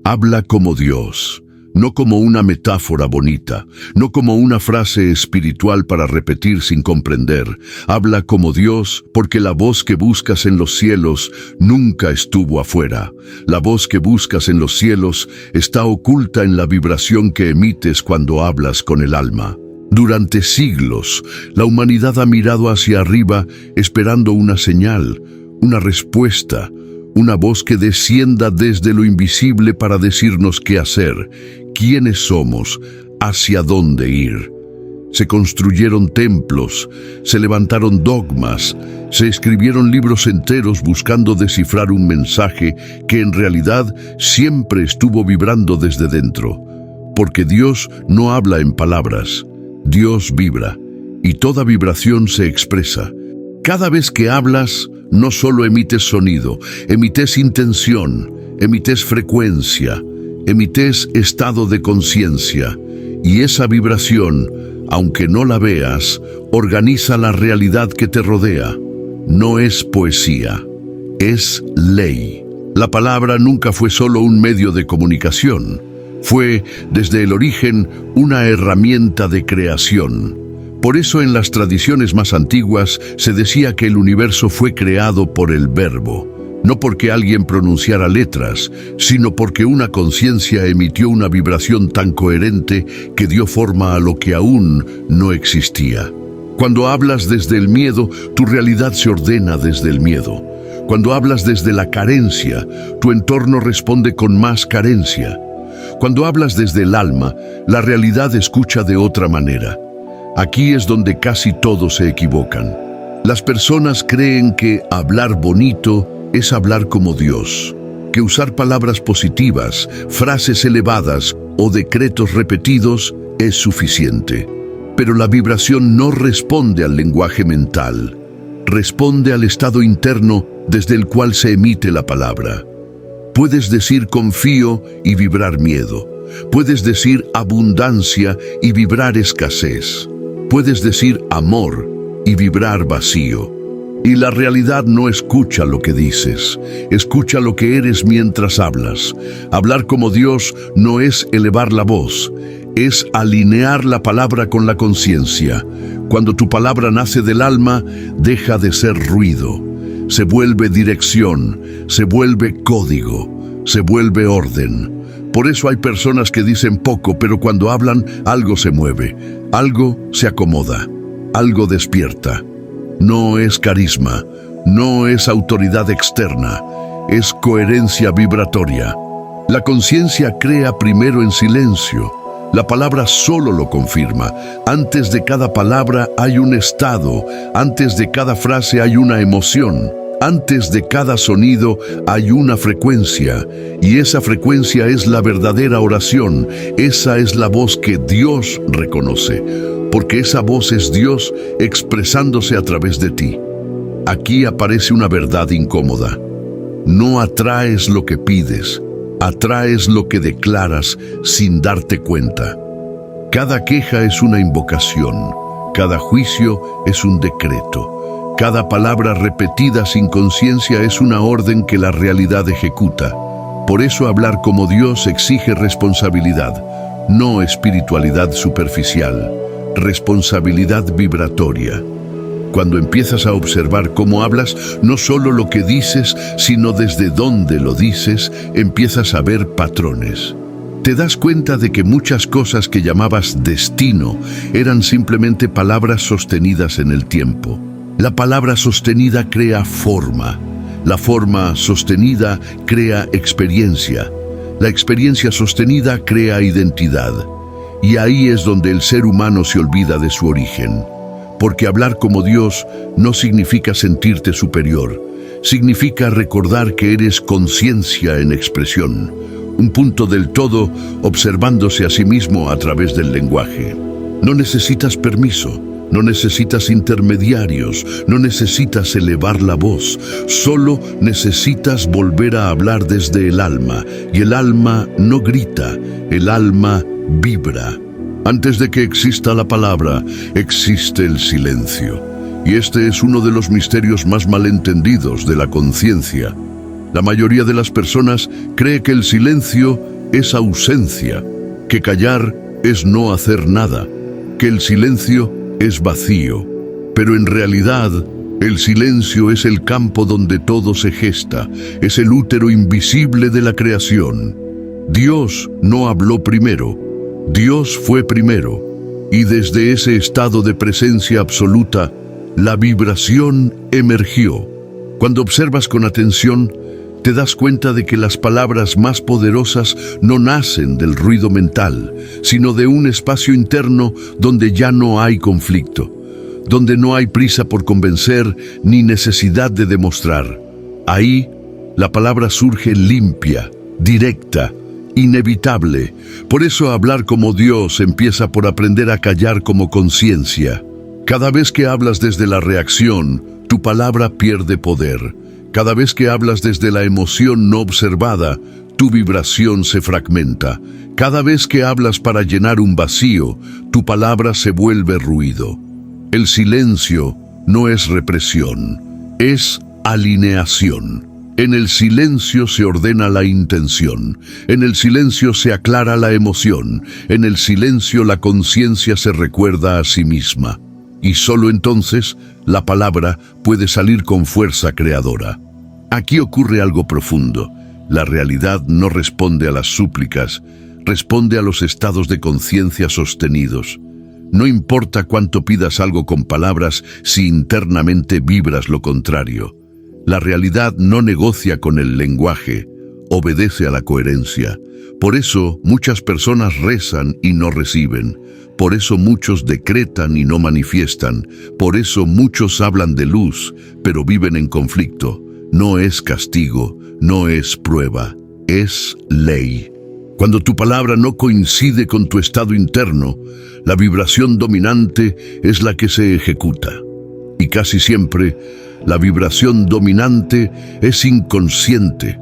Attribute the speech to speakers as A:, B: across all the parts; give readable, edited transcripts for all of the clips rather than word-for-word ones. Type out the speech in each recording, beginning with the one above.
A: Habla como Dios, no como una metáfora bonita, no como una frase espiritual para repetir sin comprender. Habla como Dios, porque la voz que buscas en los cielos nunca estuvo afuera. La voz que buscas en los cielos está oculta en la vibración que emites cuando hablas con el alma. Durante siglos, la humanidad ha mirado hacia arriba esperando una señal, una respuesta, una voz que descienda desde lo invisible para decirnos qué hacer, quiénes somos, hacia dónde ir. Se construyeron templos, se levantaron dogmas, se escribieron libros enteros buscando descifrar un mensaje que en realidad siempre estuvo vibrando desde dentro. Porque Dios no habla en palabras, Dios vibra, y toda vibración se expresa. Cada vez que hablas, no solo emites sonido, emites intención, emites frecuencia, emites estado de conciencia, y esa vibración, aunque no la veas, organiza la realidad que te rodea. No es poesía, es ley. La palabra nunca fue solo un medio de comunicación, fue, desde el origen, una herramienta de creación. Por eso en las tradiciones más antiguas se decía que el universo fue creado por el Verbo, no porque alguien pronunciara letras, sino porque una conciencia emitió una vibración tan coherente que dio forma a lo que aún no existía. Cuando hablas desde el miedo, tu realidad se ordena desde el miedo. Cuando hablas desde la carencia, tu entorno responde con más carencia. Cuando hablas desde el alma, la realidad escucha de otra manera. Aquí es donde casi todos se equivocan. Las personas creen que hablar bonito es hablar como Dios, que usar palabras positivas, frases elevadas o decretos repetidos es suficiente. Pero la vibración no responde al lenguaje mental, responde al estado interno desde el cual se emite la palabra. Puedes decir confío y vibrar miedo. Puedes decir abundancia y vibrar escasez. Puedes decir amor y vibrar vacío. Y la realidad no escucha lo que dices, escucha lo que eres mientras hablas. Hablar como Dios no es elevar la voz, es alinear la palabra con la conciencia. Cuando tu palabra nace del alma, deja de ser ruido. Se vuelve dirección, se vuelve código, se vuelve orden. Por eso hay personas que dicen poco, pero cuando hablan, algo se mueve, algo se acomoda, algo despierta. No es carisma, no es autoridad externa, es coherencia vibratoria. La conciencia crea primero en silencio. La palabra solo lo confirma. Antes de cada palabra hay un estado, antes de cada frase hay una emoción. Antes de cada sonido hay una frecuencia, y esa frecuencia es la verdadera oración. Esa es la voz que Dios reconoce, porque esa voz es Dios expresándose a través de ti. Aquí aparece una verdad incómoda. No atraes lo que pides, atraes lo que declaras sin darte cuenta. Cada queja es una invocación, cada juicio es un decreto. Cada palabra repetida sin conciencia es una orden que la realidad ejecuta. Por eso hablar como Dios exige responsabilidad, no espiritualidad superficial, responsabilidad vibratoria. Cuando empiezas a observar cómo hablas, no solo lo que dices, sino desde dónde lo dices, empiezas a ver patrones. Te das cuenta de que muchas cosas que llamabas destino eran simplemente palabras sostenidas en el tiempo. La palabra sostenida crea forma. La forma sostenida crea experiencia. La experiencia sostenida crea identidad. Y ahí es donde el ser humano se olvida de su origen. Porque hablar como Dios no significa sentirte superior. Significa recordar que eres conciencia en expresión. Un punto del todo observándose a sí mismo a través del lenguaje. No necesitas permiso. No necesitas intermediarios, no necesitas elevar la voz, solo necesitas volver a hablar desde el alma, y el alma no grita, el alma vibra. Antes de que exista la palabra, existe el silencio, y este es uno de los misterios más malentendidos de la conciencia. La mayoría de las personas cree que el silencio es ausencia, que callar es no hacer nada, que el silencio es vacío. Pero en realidad, el silencio es el campo donde todo se gesta, es el útero invisible de la creación. Dios no habló primero, Dios fue primero, y desde ese estado de presencia absoluta, la vibración emergió. Cuando observas con atención, te das cuenta de que las palabras más poderosas no nacen del ruido mental, sino de un espacio interno donde ya no hay conflicto, donde no hay prisa por convencer ni necesidad de demostrar. Ahí, la palabra surge limpia, directa, inevitable. Por eso hablar como Dios empieza por aprender a callar como conciencia. Cada vez que hablas desde la reacción, tu palabra pierde poder. Cada vez que hablas desde la emoción no observada, tu vibración se fragmenta. Cada vez que hablas para llenar un vacío, tu palabra se vuelve ruido. El silencio no es represión, es alineación. En el silencio se ordena la intención, en el silencio se aclara la emoción, en el silencio la conciencia se recuerda a sí misma. Y solo entonces la palabra puede salir con fuerza creadora. Aquí ocurre algo profundo. La realidad no responde a las súplicas, responde a los estados de conciencia sostenidos. No importa cuánto pidas algo con palabras si internamente vibras lo contrario. La realidad no negocia con el lenguaje, obedece a la coherencia. Por eso muchas personas rezan y no reciben. Por eso muchos decretan y no manifiestan. Por eso muchos hablan de luz, pero viven en conflicto. No es castigo, no es prueba, es ley. Cuando tu palabra no coincide con tu estado interno, la vibración dominante es la que se ejecuta. Y casi siempre, la vibración dominante es inconsciente.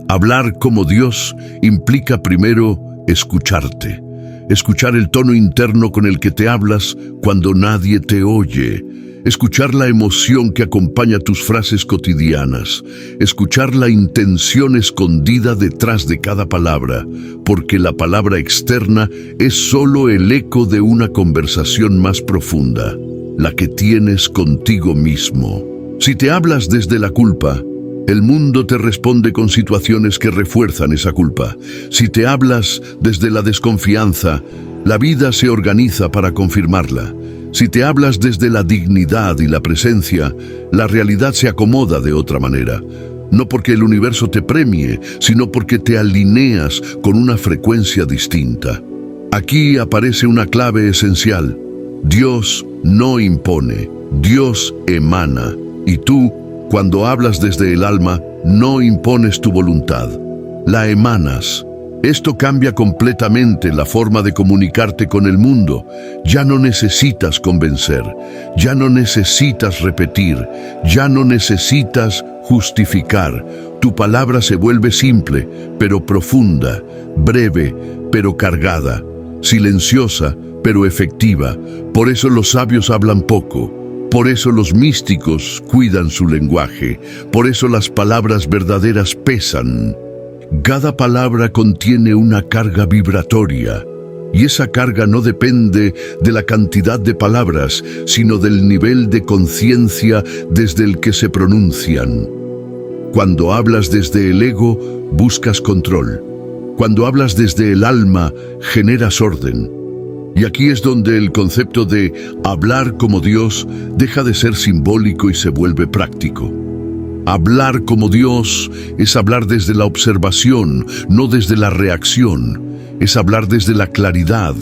A: Hablar como Dios implica primero escucharte. Escuchar el tono interno con el que te hablas cuando nadie te oye. Escuchar la emoción que acompaña tus frases cotidianas. Escuchar la intención escondida detrás de cada palabra, porque la palabra externa es solo el eco de una conversación más profunda, la que tienes contigo mismo. Si te hablas desde la culpa, el mundo te responde con situaciones que refuerzan esa culpa. Si te hablas desde la desconfianza, la vida se organiza para confirmarla. Si te hablas desde la dignidad y la presencia, la realidad se acomoda de otra manera. No porque el universo te premie, sino porque te alineas con una frecuencia distinta. Aquí aparece una clave esencial. Dios no impone, Dios emana. Y tú, cuando hablas desde el alma, no impones tu voluntad, la emanas. Esto cambia completamente la forma de comunicarte con el mundo. Ya no necesitas convencer, ya no necesitas repetir, ya no necesitas justificar. Tu palabra se vuelve simple, pero profunda, breve, pero cargada, silenciosa, pero efectiva. Por eso los sabios hablan poco. Por eso los místicos cuidan su lenguaje, por eso las palabras verdaderas pesan. Cada palabra contiene una carga vibratoria, y esa carga no depende de la cantidad de palabras, sino del nivel de conciencia desde el que se pronuncian. Cuando hablas desde el ego, buscas control. Cuando hablas desde el alma, generas orden. Y aquí es donde el concepto de hablar como Dios deja de ser simbólico y se vuelve práctico. Hablar como Dios es hablar desde la observación, no desde la reacción. Es hablar desde la claridad,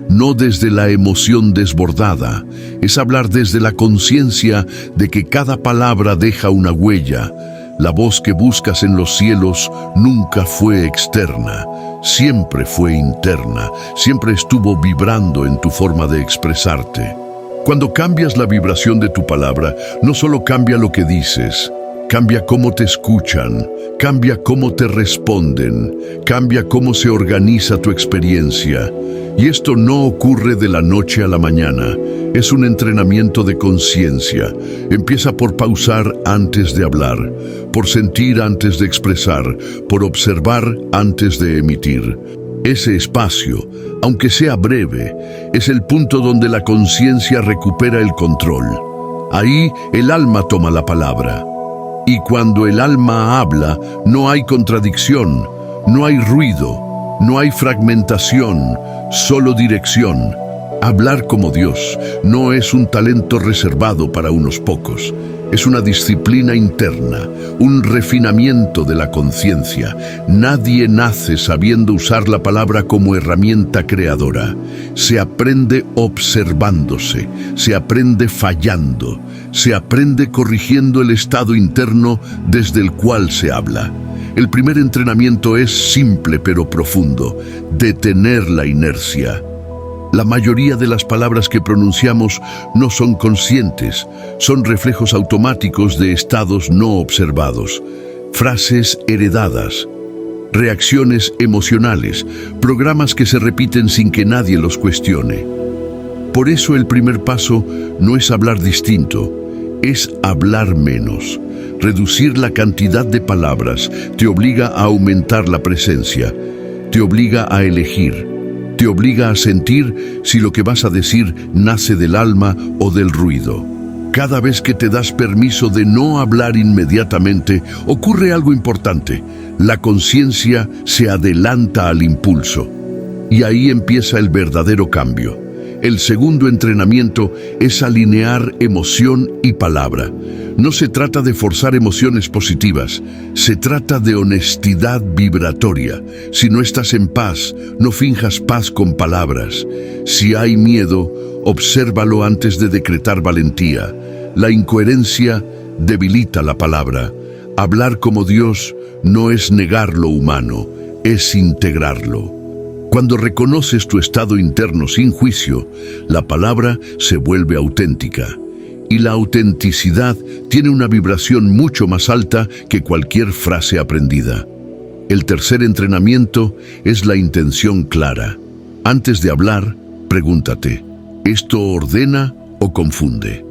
A: no desde la emoción desbordada. Es hablar desde la conciencia de que cada palabra deja una huella. La voz que buscas en los cielos nunca fue externa, siempre fue interna, siempre estuvo vibrando en tu forma de expresarte. Cuando cambias la vibración de tu palabra, no solo cambia lo que dices, cambia cómo te escuchan, cambia cómo te responden, cambia cómo se organiza tu experiencia. Y esto no ocurre de la noche a la mañana. Es un entrenamiento de conciencia. Empieza por pausar antes de hablar, por sentir antes de expresar, por observar antes de emitir. Ese espacio, aunque sea breve, es el punto donde la conciencia recupera el control. Ahí el alma toma la palabra. Y cuando el alma habla, no hay contradicción, no hay ruido, no hay fragmentación, solo dirección. Hablar como Dios no es un talento reservado para unos pocos. Es una disciplina interna, un refinamiento de la conciencia. Nadie nace sabiendo usar la palabra como herramienta creadora. Se aprende observándose, se aprende fallando, se aprende corrigiendo el estado interno desde el cual se habla. El primer entrenamiento es simple pero profundo: detener la inercia. La mayoría de las palabras que pronunciamos no son conscientes, son reflejos automáticos de estados no observados, frases heredadas, reacciones emocionales, programas que se repiten sin que nadie los cuestione. Por eso el primer paso no es hablar distinto, es hablar menos. Reducir la cantidad de palabras te obliga a aumentar la presencia, te obliga a elegir, te obliga a sentir si lo que vas a decir nace del alma o del ruido. Cada vez que te das permiso de no hablar inmediatamente, ocurre algo importante. La conciencia se adelanta al impulso. Y ahí empieza el verdadero cambio. El segundo entrenamiento es alinear emoción y palabra. No se trata de forzar emociones positivas, se trata de honestidad vibratoria. Si no estás en paz, no finjas paz con palabras. Si hay miedo, obsérvalo antes de decretar valentía. La incoherencia debilita la palabra. Hablar como Dios no es negar lo humano, es integrarlo. Cuando reconoces tu estado interno sin juicio, la palabra se vuelve auténtica. Y la autenticidad tiene una vibración mucho más alta que cualquier frase aprendida. El tercer entrenamiento es la intención clara. Antes de hablar, pregúntate: ¿esto ordena o confunde?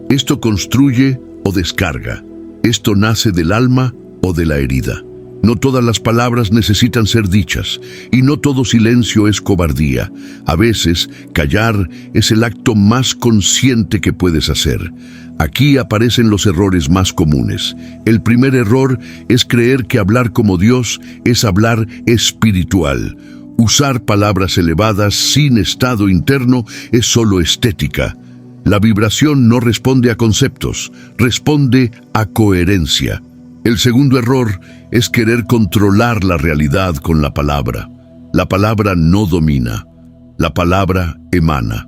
A: ¿Esto construye o descarga? ¿Esto nace del alma o de la herida? No todas las palabras necesitan ser dichas, y no todo silencio es cobardía. A veces, callar es el acto más consciente que puedes hacer. Aquí aparecen los errores más comunes. El primer error es creer que hablar como Dios es hablar espiritual. Usar palabras elevadas sin estado interno es solo estética. La vibración no responde a conceptos, responde a coherencia. El segundo error es querer controlar la realidad con la palabra. La palabra no domina, la palabra emana.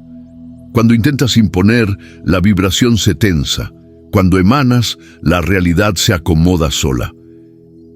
A: Cuando intentas imponer, la vibración se tensa. Cuando emanas, la realidad se acomoda sola.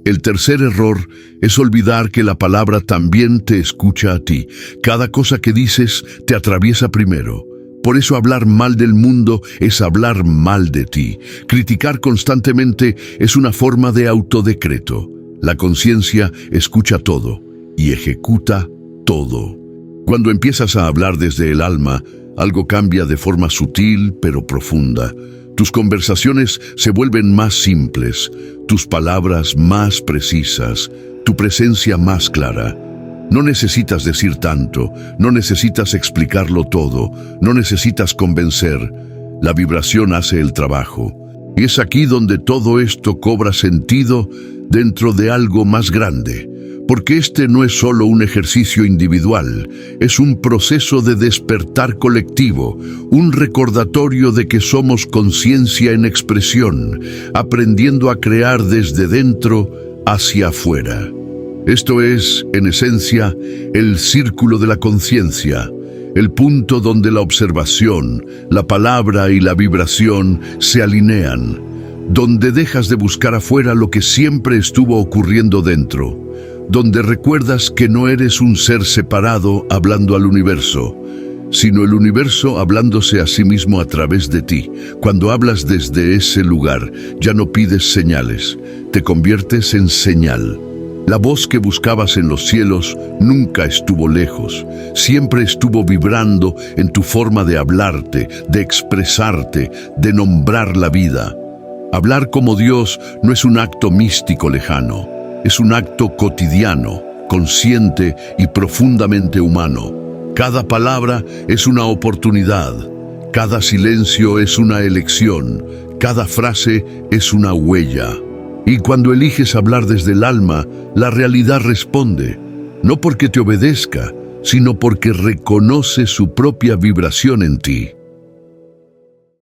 A: El tercer error es olvidar que la palabra también te escucha a ti. Cada cosa que dices te atraviesa primero. Por eso hablar mal del mundo es hablar mal de ti. Criticar constantemente es una forma de autodecreto. La conciencia escucha todo y ejecuta todo. Cuando empiezas a hablar desde el alma, algo cambia de forma sutil pero profunda. Tus conversaciones se vuelven más simples, tus palabras más precisas, tu presencia más clara. No necesitas decir tanto, no necesitas explicarlo todo, no necesitas convencer. La vibración hace el trabajo. Y es aquí donde todo esto cobra sentido dentro de algo más grande. Porque este no es solo un ejercicio individual, es un proceso de despertar colectivo, un recordatorio de que somos conciencia en expresión, aprendiendo a crear desde dentro hacia afuera. Esto es, en esencia, el círculo de la conciencia, el punto donde la observación, la palabra y la vibración se alinean, donde dejas de buscar afuera lo que siempre estuvo ocurriendo dentro, donde recuerdas que no eres un ser separado hablando al universo, sino el universo hablándose a sí mismo a través de ti. Cuando hablas desde ese lugar, ya no pides señales, te conviertes en señal. La voz que buscabas en los cielos nunca estuvo lejos, siempre estuvo vibrando en tu forma de hablarte, de expresarte, de nombrar la vida. Hablar como Dios no es un acto místico lejano, es un acto cotidiano, consciente y profundamente humano. Cada palabra es una oportunidad, cada silencio es una elección, cada frase es una huella. Y cuando eliges hablar desde el alma, la realidad responde, no porque te obedezca, sino porque reconoce su propia vibración en ti.